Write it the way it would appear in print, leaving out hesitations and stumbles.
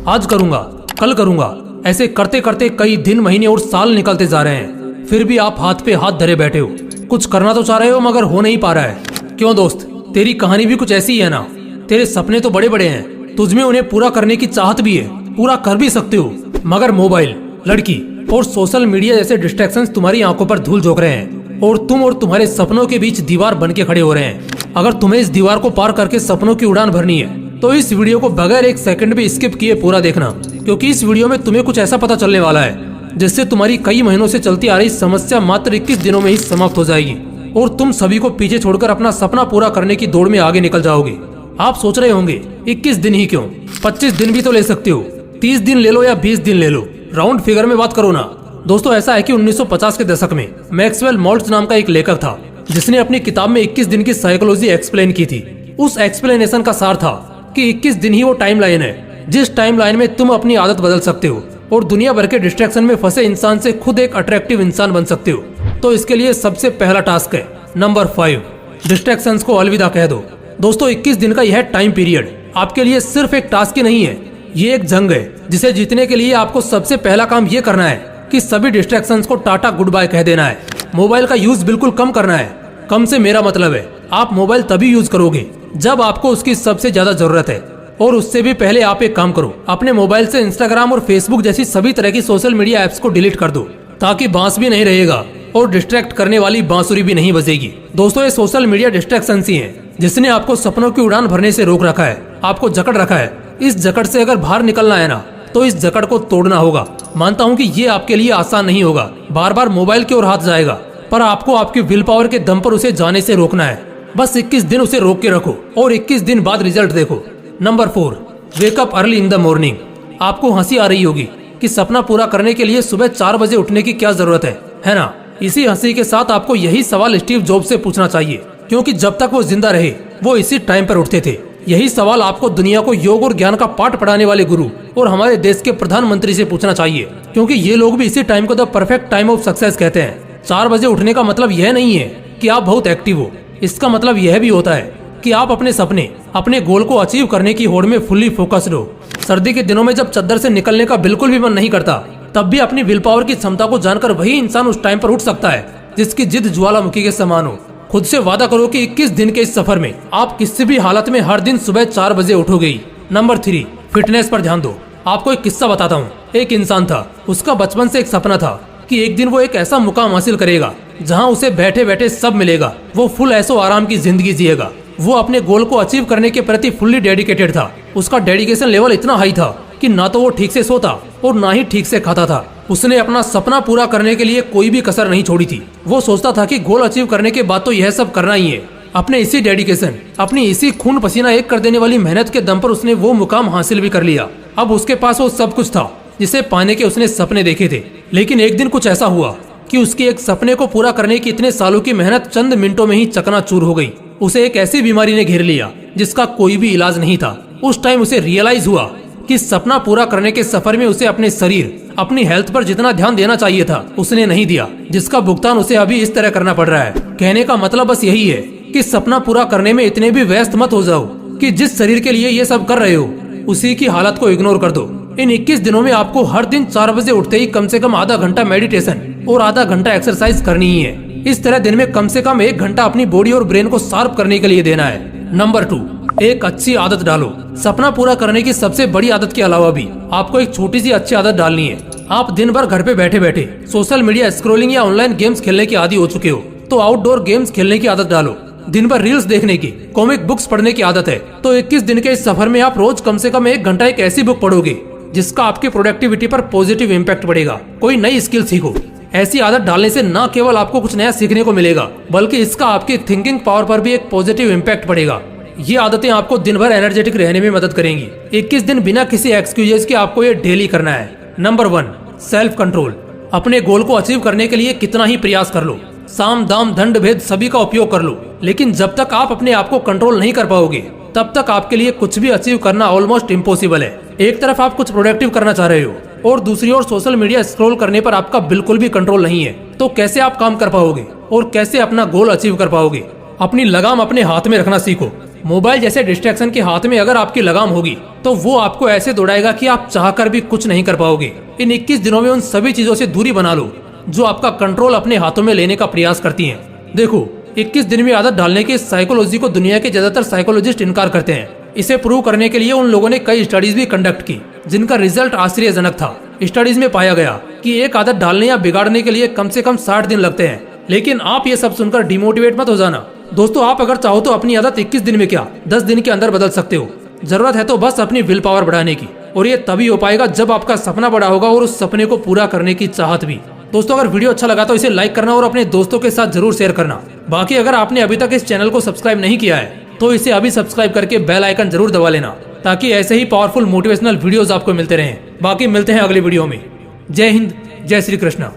आज करूंगा, कल करूंगा, ऐसे करते करते कई दिन, महीने और साल निकलते जा रहे हैं। फिर भी आप हाथ पे हाथ धरे बैठे हो। कुछ करना तो चाह रहे हो मगर हो नहीं पा रहा है। क्यों दोस्त, तेरी कहानी भी कुछ ऐसी ही है ना। तेरे सपने तो बड़े बड़े हैं, तुझमें उन्हें पूरा करने की चाहत भी है, पूरा कर भी सकते हो, मगर मोबाइल, लड़की और सोशल मीडिया जैसे डिस्ट्रैक्शंस तुम्हारी आंखों पर धूल झोंक रहे हैं और तुम और तुम्हारे सपनों के बीच दीवार बन के खड़े हो रहे हैं। अगर तुम्हें इस दीवार को पार करके सपनों की उड़ान भरनी है तो इस वीडियो को बगैर एक सेकंड भी स्किप किए पूरा देखना, क्योंकि इस वीडियो में तुम्हें कुछ ऐसा पता चलने वाला है जिससे तुम्हारी कई महीनों से चलती आ रही समस्या मात्र 21 दिनों में ही समाप्त हो जाएगी और तुम सभी को पीछे छोड़कर अपना सपना पूरा करने की दौड़ में आगे निकल जाओगे। आप सोच रहे होंगे 21 दिन ही क्यों, 25 दिन भी तो ले सकते हो, 30 दिन ले लो या 20 दिन ले लो, राउंड फिगर में बात करो ना। दोस्तों, ऐसा है कि 1950 के दशक में मैक्सवेल मॉल्ट्ज नाम का एक लेखक था जिसने अपनी किताब में 21 दिन की साइकोलॉजी एक्सप्लेन की थी। उस एक्सप्लेनेशन का सार था कि 21 दिन ही वो टाइम लाइन है जिस टाइम लाइन में तुम अपनी आदत बदल सकते हो और दुनिया भर के डिस्ट्रैक्शन में फंसे इंसान से खुद एक अट्रैक्टिव इंसान बन सकते हो। तो इसके लिए सबसे पहला टास्क है नंबर 5, डिस्ट्रैक्शंस को अलविदा कह दो। दोस्तों, 21 दिन का यह टाइम पीरियड आपके लिए सिर्फ एक टास्क ही नहीं है, ये एक जंग है जिसे जीतने के लिए आपको सबसे पहला काम ये करना है कि सभी डिस्ट्रैक्शंस को टाटा गुड बाय कह देना है। मोबाइल का यूज बिल्कुल कम करना है। कम से मेरा मतलब है आप मोबाइल तभी यूज करोगे जब आपको उसकी सबसे ज्यादा जरूरत है। और उससे भी पहले आप एक काम करो, अपने मोबाइल से इंस्टाग्राम और फेसबुक जैसी सभी तरह की सोशल मीडिया एप्स को डिलीट कर दो, ताकि बांस भी नहीं रहेगा और डिस्ट्रैक्ट करने वाली बांसुरी भी नहीं बजेगी। दोस्तों, ये सोशल मीडिया डिस्ट्रैक्शन ही है जिसने आपको सपनों की उड़ान भरने से रोक रखा है, आपको जकड़ रखा है। इस जकड़ से अगर बाहर निकलना है ना तो इस जकड़ को तोड़ना होगा। मानता हूँ कि ये आपके लिए आसान नहीं होगा, बार बार मोबाइल की ओर हाथ जाएगा, पर आपको आपकी विल पावर के दम पर उसे जाने से रोकना है। बस 21 दिन उसे रोक के रखो और 21 दिन बाद रिजल्ट देखो। Number 4, wake up early in the morning. आपको हंसी आ रही होगी कि सपना पूरा करने के लिए सुबह 4 बजे उठने की क्या जरूरत है ना। इसी हंसी के साथ आपको यही सवाल स्टीव जॉब से पूछना चाहिए, क्योंकि जब तक वो जिंदा रहे वो इसी टाइम पर उठते थे। यही सवाल आपको दुनिया को योग और ज्ञान का पाठ पढ़ाने वाले गुरु और हमारे देश के प्रधानमंत्री से पूछना चाहिए, क्योंकि ये लोग भी इसी टाइम को the perfect time of success कहते हैं। 4 बजे उठने का मतलब यह नहीं है कि आप बहुत एक्टिव हो, इसका मतलब यह भी होता है कि आप अपने सपने, अपने गोल को अचीव करने की होड़ में फुल्ली फोकस्ड हो। सर्दी के दिनों में जब चद्दर से निकलने का बिल्कुल भी मन नहीं करता, तब भी अपनी विल पावर की क्षमता को जानकर वही इंसान उस टाइम पर उठ सकता है जिसकी जिद ज्वालामुखी के समान हो। खुद से वादा करो कि 21 दिन के इस सफर में आप किसी भी हालत में हर दिन सुबह 4 बजे उठोगे। नंबर 3, फिटनेस पर ध्यान दो। आपको एक किस्सा बताता हूँ। एक इंसान था, उसका बचपन से एक सपना था कि एक दिन वो एक ऐसा मुकाम हासिल करेगा जहाँ उसे बैठे बैठे सब मिलेगा। वो फुल ऐसो आराम की जिंदगी जिएगा। वो अपने गोल को अचीव करने के प्रति फुल्ली डेडिकेटेड था। उसका डेडिकेशन लेवल इतना हाई था कि ना तो वो ठीक से सोता और ना ही ठीक से खाता था। उसने अपना सपना पूरा करने के लिए कोई भी कसर नहीं छोड़ी थी। वो सोचता था कि गोल अचीव करने के बाद तो यह सब करना ही है। अपने इसी डेडिकेशन, अपनी इसी खून पसीना एक कर देने वाली मेहनत के दम पर उसने वो मुकाम हासिल भी कर लिया। अब उसके पास वो सब कुछ था जिसे पाने के उसने सपने देखे थे। लेकिन एक दिन कुछ ऐसा हुआ कि उसके एक सपने को पूरा करने की इतने सालों की मेहनत चंद मिनटों में ही चकनाचूर हो गई। उसे एक ऐसी बीमारी ने घेर लिया जिसका कोई भी इलाज नहीं था। उस टाइम उसे रियलाइज हुआ कि सपना पूरा करने के सफर में उसे अपने शरीर, अपनी हेल्थ पर जितना ध्यान देना चाहिए था उसने नहीं दिया, जिसका भुगतान उसे अभी इस तरह करना पड़ रहा है। कहने का मतलब बस यही है कि सपना पूरा करने में इतने भी व्यस्त मत हो जाओ कि जिस शरीर के लिए ये सब कर रहे हो उसी की हालत को इग्नोर कर दो। इन 21 दिनों में आपको हर दिन 4 बजे उठते ही कम से कम आधा घंटा मेडिटेशन और आधा घंटा एक्सरसाइज करनी ही है। इस तरह दिन में कम से कम 1 घंटा अपनी बॉडी और ब्रेन को शार्प करने के लिए देना है। नंबर 2, एक अच्छी आदत डालो। सपना पूरा करने की सबसे बड़ी आदत के अलावा भी आपको एक छोटी सी अच्छी आदत डालनी है। आप दिन भर घर पे बैठे बैठे सोशल मीडिया स्क्रॉलिंग या ऑनलाइन गेम्स खेलने की आदी हो चुके हो, तो आउटडोर गेम्स खेलने की आदत डालो। दिन भर रील्स देखने की, कॉमिक बुक्स पढ़ने की आदत है, तो 21 दिन के इस सफर में आप रोज कम से कम 1 घंटा एक ऐसी बुक पढ़ोगे जिसका आपकी प्रोडक्टिविटी पर पॉजिटिव इम्पैक्ट पड़ेगा। कोई नई स्किल सीखो। ऐसी आदत डालने से न केवल आपको कुछ नया सीखने को मिलेगा, बल्कि इसका आपकी थिंकिंग पावर पर भी एक पॉजिटिव इम्पैक्ट पड़ेगा। ये आदतें आपको दिन भर एनर्जेटिक रहने में मदद करेंगी। 21 दिन बिना किसी एक्सक्यूजेस के आपको ये डेली करना है। Number 1, self control. अपने गोल को अचीव करने के लिए कितना ही प्रयास कर लो, साम दाम दंड भेद सभी का उपयोग कर लो, लेकिन जब तक आप अपने आप को कंट्रोल नहीं कर पाओगे तब तक आपके लिए कुछ भी अचीव करना ऑलमोस्ट इम्पॉसिबल है। एक तरफ आप कुछ प्रोडक्टिव करना चाह रहे हो और दूसरी ओर सोशल मीडिया स्क्रॉल करने पर आपका बिल्कुल भी कंट्रोल नहीं है, तो कैसे आप काम कर पाओगे और कैसे अपना गोल अचीव कर पाओगे? अपनी लगाम अपने हाथ में रखना सीखो मोबाइल जैसे डिस्ट्रैक्शन के हाथ में अगर आपकी लगाम होगी तो वो आपको ऐसे दौड़ाएगा कि आप चाहकर भी कुछ नहीं कर पाओगे। इन 21 दिनों में उन सभी चीजों से दूरी बना लो जो आपका कंट्रोल अपने हाथों में लेने का प्रयास करती हैं। देखो, 21 दिन में आदत डालने की साइकोलॉजी को दुनिया के ज्यादातर साइकोलॉजिस्ट इनकार करते हैं। इसे प्रूव करने के लिए उन लोगों ने कई स्टडीज भी कंडक्ट की जिनका रिजल्ट आश्चर्यजनक था। स्टडीज में पाया गया कि एक आदत डालने या बिगाड़ने के लिए कम से कम 60 दिन लगते हैं। लेकिन आप ये सब सुनकर डिमोटिवेट मत हो जाना दोस्तों। आप अगर चाहो तो अपनी आदत 21 दिन में क्या 10 दिन के अंदर बदल सकते हो। जरूरत है तो बस अपनी विल पावर बढ़ाने की, और ये तभी हो पाएगा जब आपका सपना बड़ा होगा और उस सपने को पूरा करने की चाहत भी। दोस्तों, अगर वीडियो अच्छा लगा तो इसे लाइक करना और अपने दोस्तों के साथ जरूर शेयर करना। बाकी अगर आपने अभी तक इस चैनल को सब्सक्राइब नहीं किया है तो इसे अभी सब्सक्राइब करके बेल आइकन जरूर दबा लेना, ताकि ऐसे ही पावरफुल मोटिवेशनल वीडियोस आपको मिलते रहें। बाकी मिलते हैं अगली वीडियो में। जय हिंद, जय श्री कृष्णा।